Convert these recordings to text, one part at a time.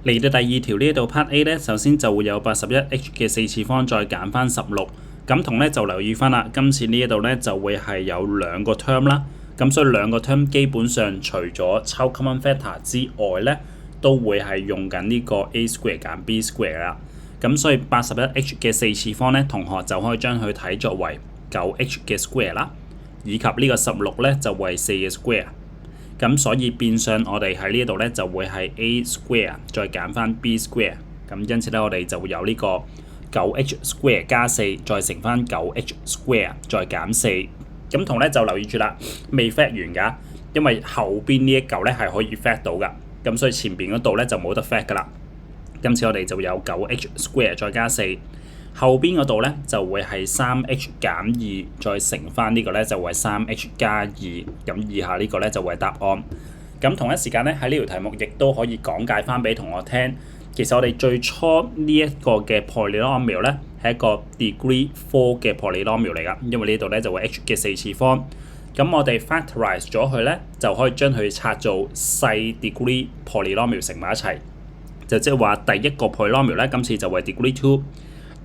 嚟到第二條呢一度 Part A 咧，首先就會有81h 嘅4次方再減翻16，咁同咧就留意翻啦。今次呢一度咧就會係有兩個 term 啦，咁所以兩個 term 基本上除咗抽 common factor 之外咧，都會係用緊呢個 a square 減 b square 啦。咁所以81h 嘅4次方咧，同學就可以將佢睇作為 9h 嘅 square 啦，以及呢個16咧就為4嘅 square。咁所以變相我哋喺呢度咧就會係 a square 再減翻 b square， 咁因此咧我哋就會有呢個 9h square 加4再乘翻 9h square 再減4。咁同咧就留意住啦，未 fact 完㗎，因為後邊呢一嚿咧係可以 fact 到㗎，咁所以前邊嗰度咧就冇得 fact 㗎啦。今次我哋就會有 9h square 再加4，後邊嗰度咧就會係 3h 減2再乘翻呢個咧就會係 3h 加2，咁以下呢個咧就會係答案。咁同一時間咧喺呢條題目亦都可以講解翻俾同學聽，其實我哋最初呢一個嘅 polynomial 咧係一個 degree 4嘅 polynomial 嚟㗎，因為呢度咧就會 h 嘅4次方，咁我哋 factorize 咗佢咧就可以將佢拆做細 degree polynomial 乘埋一齊，就即係話第一個 polynomial 咧今次就會 degree 2。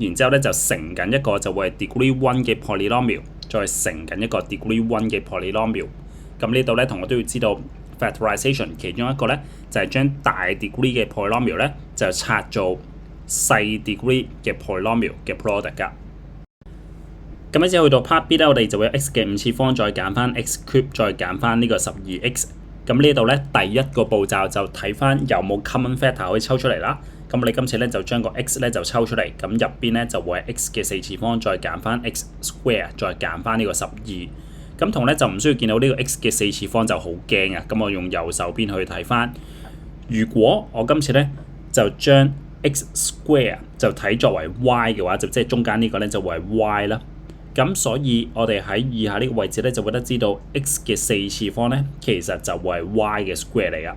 然之後咧就乘緊一個就會係 degree 1嘅 polynomial， 再乘緊一個 degree 1嘅 polynomial。咁呢度咧同學都要知道 factorization 其中一個咧就係將大 degree 嘅 polynomial 咧就拆做細 degree 嘅 polynomial 嘅 product 㗎。咁之後去到 part B 咧，我哋就會有 x 嘅5次方再減翻 x cube 再減翻呢個 12x。咁呢度咧第一個步驟就睇翻有冇 common factor 可以抽出嚟啦。咁我哋今次咧就將個 x 咧就抽出嚟，咁入邊咧就會係 x 嘅4次方再減翻 x square 再減翻呢個12。咁同咧就唔需要見到呢個 x 嘅4次方就好驚啊！咁我用右手邊去睇翻，如果我今次咧就將 x square 就睇作為 y 嘅話，就即係中間呢個咧就會係 y 啦。咁所以我哋喺以下呢個位置咧就會得知道 x 嘅4次方咧其實就會係 y 嘅 square 嚟㗎。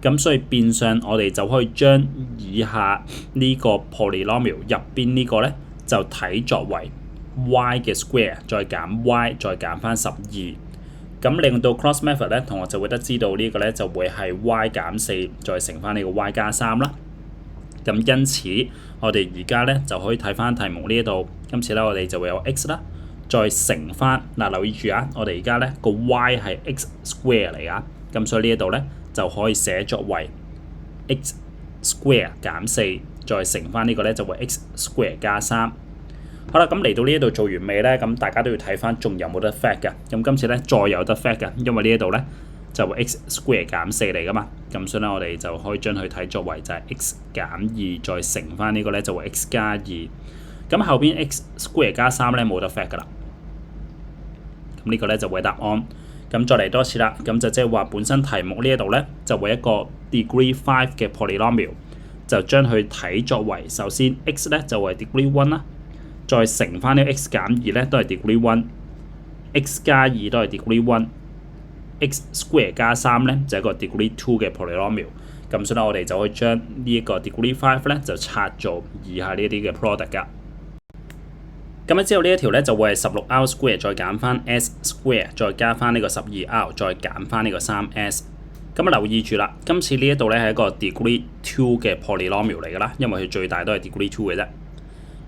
咁所以變相我哋就可以將以下呢個 polynomial 入邊呢個咧就睇作為 y 嘅 square 再減 y 再減翻12。咁令到 cross method 咧，同學就會得知道呢個咧就會係 y 減4再乘翻呢個 y 加3啦。咁因此我哋而家咧就可以睇翻題目呢一度，今次咧我哋就會有 x 啦，再乘翻嗱，留意住啊，我哋而家咧個 y 係 x square 嚟㗎，咁所以呢一度咧就可以寫作為 x square 減4再乘翻呢個咧就會 x square 加3。好啦，咁嚟到呢一度做完未咧？咁大家都要睇翻仲有冇得 fact 㗎。咁今次咧再有得 fact 㗎，因為呢一度咧就會 x square 減4嚟㗎嘛。咁所以咧我哋就可以將佢睇作為就係 x 減2再乘翻呢個咧就會 x 加2。咁後邊 x square 加3咧冇得 fact 㗎啦。咁呢個咧就會係答案。咁再嚟多次啦，咁就即係話本身題目呢一度咧就會一個 degree 5嘅 polynomial， 就將佢睇作為首先 x 咧就係 degree 1啦，再乘翻呢個 x 減2咧都係 degree 1，x 加2都係 degree 1，x square 加3咧就係一個 degree 2嘅 polynomial。咁所以咧我哋就可以將呢一個 degree 5咧就拆做以下呢啲嘅 product 㗎。咁之後呢一條咧就會係 16r square 再減翻 s square 再加翻呢個 12r 再減翻呢個 3s。咁留意住啦，今次呢一度咧係一個 degree 2嘅 polynomial 嚟㗎啦，因為佢最大都係 degree 2嘅啫。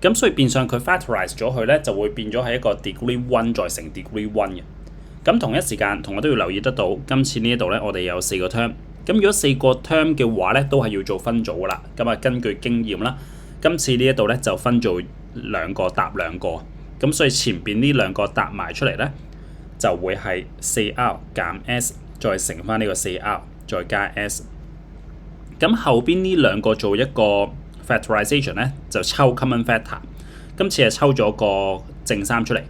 咁所以變相佢 factorize 咗佢咧就會變咗係一個 degree 1再乘 degree 1嘅。咁同一時間同學都要留意得到，今次呢一度咧我哋有4個 term。咁如果4個 term 嘅話咧都係要做分組㗎啦。咁啊根據經驗啦，今次呢一度咧就分做2個搭2個，咁所以前邊呢2個搭埋出嚟咧就會係 4r 減 s 再乘翻呢個 4r 再加 s。咁後邊呢2個做一個 factorization 咧就抽 common factor， 今次係抽咗個正3出嚟，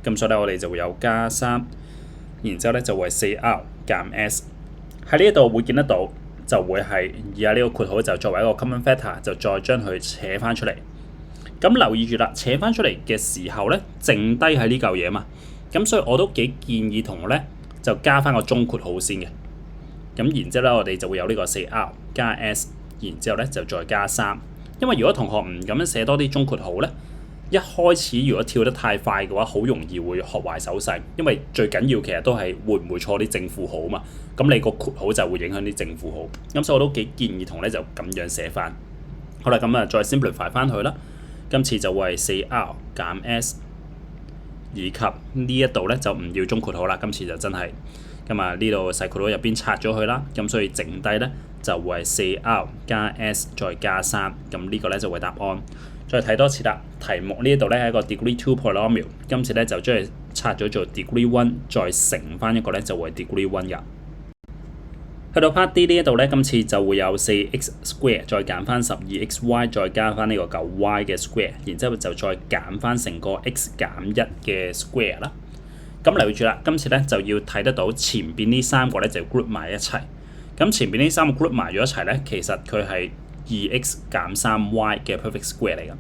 咁所以咧我哋就會有加3，然之後咧就會 4r 減 s。喺呢一度會見得到就會係以下呢個括號就作為一個 common factor， 就再將佢扯翻出嚟。咁留意住啦，扯翻出嚟嘅時候咧，剩低係呢嚿嘢嘛。咁所以我都幾建議同學咧就加翻個中括號先嘅。咁然之後咧，我哋就會有呢個 4r 加 s， 然之後咧就再加3。因為如果同學唔咁樣寫多啲中括號咧，一開始如果跳得太快嘅話，好容易會學壞手勢，因為最緊要其實都係會唔會錯啲正負號嘛。咁你個括號就會影響啲正負號。咁所以我都幾建議同咧就咁樣寫翻。好啦，咁啊再 simplify 翻去啦。今次就會係 4R 減 S， 以及呢一度咧就唔要中括號啦。今次就真係咁啊，呢度細括號入邊拆咗佢啦。咁所以剩低咧就會係 4R 加 S 再加3。咁呢個咧就會答案。再睇多次啦，題目呢一度咧係一個 degree 2 polynomial， 今次咧就將佢拆咗做 degree 1，再乘翻一個咧就會係 degree 1㗎。去到 part D 呢一度咧，今次就會有 4x square 再減翻 12xy 再加翻呢個舊 y 嘅 square， 然之後就再減翻成個 x 減1嘅 square 啦。咁留意住啦，今次咧就要睇得到前邊呢三個咧就 group 埋一齊。咁前邊呢三個 group 埋咗一齊咧，其實佢係2x 減 3y 嘅 perfect square 嚟㗎，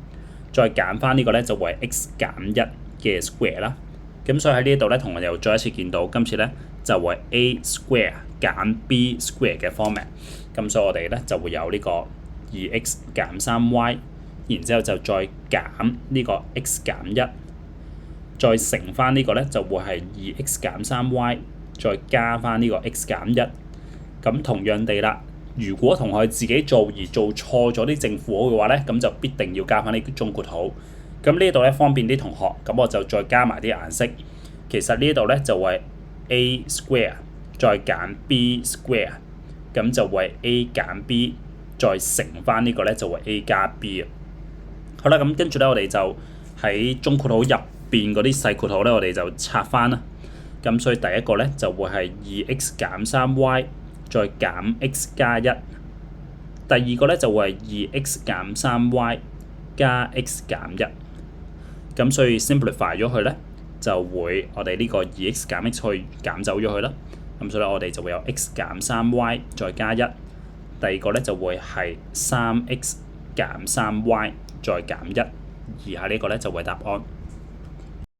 再減翻呢個咧就會係 x 減1嘅 square 啦。咁所以喺呢度咧，同我又再一次見到，今次咧就會 a square 減 b square 嘅 format。咁所以我哋咧就會有呢個 2x 減 3y， 然之後就再減呢個 x 減1，再乘翻呢個咧就會係 2x 減 3y， 再加翻呢個 x 減1。咁同樣地啦。如果同學自己做而做錯咗啲正負號嘅話咧，咁就必定要加翻啲中括號。咁呢度咧方便啲同學，咁我就再加埋啲顏色。其實呢度咧就會 a square 再減 b square， 咁就會 a 減 b 再乘翻呢個咧就會 a 加 b 啊。好啦，咁跟住咧我哋就喺中括號入邊嗰啲細括號咧，我哋就拆翻啦。咁所以第一個咧就會係 2x 減 3y。再減 x 加1，第二個咧就會係 2x 減 3y 加 x 減1，咁所以 simplify 咗佢咧，就會我哋呢個 2x 減 x 去減走咗佢啦，咁所以我哋就會有 x 減 3y 再加1，第二個咧就會係 3x 減 3y 再減1，以下呢個咧就會答案。